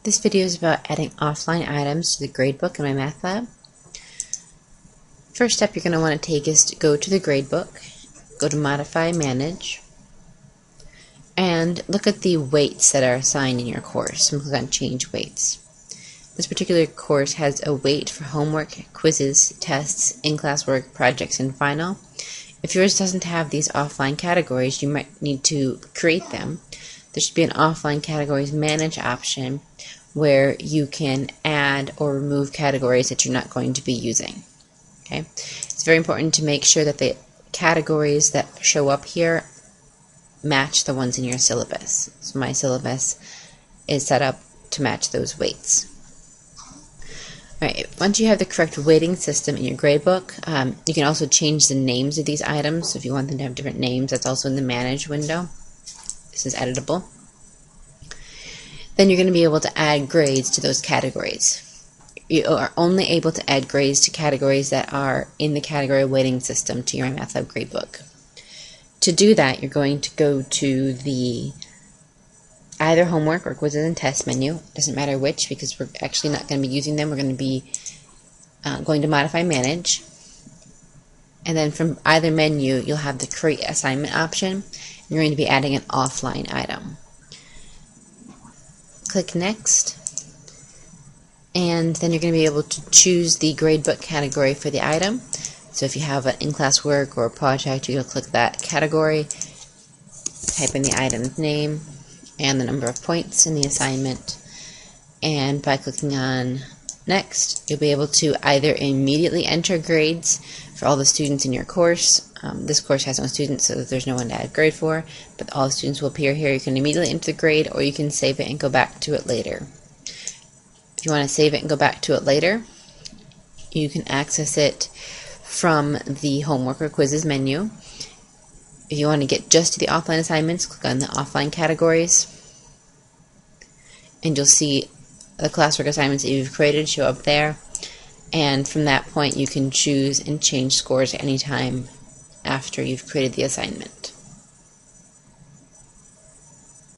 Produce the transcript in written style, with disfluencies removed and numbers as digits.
This video is about adding offline items to the gradebook in my math lab. First step you're going to want to take is to go to the gradebook, go to Modify, Manage, and look at the weights that are assigned in your course, and click on Change Weights. This particular course has a weight for homework, quizzes, tests, in-class work, projects, and final. If yours doesn't have these offline categories, you might need to create them. There should be an offline categories manage option where you can add or remove categories that you're not going to be using. Okay, it's very important to make sure that the categories that show up here match the ones in your syllabus. So my syllabus is set up to match those weights. Alright, once you have the correct weighting system in your gradebook, you can also change the names of these items. So if you want them to have different names, that's also in the Manage window. This is editable. Then you're going to be able to add grades to those categories. You are only able to add grades to categories that are in the category weighting system to your MathLab gradebook. To do that, you're going to go to the either homework or quizzes and test menu. It doesn't matter which, because we're actually not going to be using them. We're going to be going to Modify, Manage, and then from either menu you'll have the Create Assignment option. You're going to be adding an offline item. Click Next, and then you're going to be able to choose the gradebook category for the item. So if you have an in-class work or a project, you'll click that category, type in the item's name and the number of points in the assignment, and by clicking on Next, you'll be able to either immediately enter grades for all the students in your course. This course has no students, so there's no one to add grade for, but all the students will appear here. You can immediately enter the grade, or you can save it and go back to it later. If you want to save it and go back to it later, you can access it from the homework or quizzes menu. If you want to get just to the offline assignments, click on the offline categories, and you'll see the classwork assignments that you've created show up there, and from that point you can choose and change scores anytime after you've created the assignment.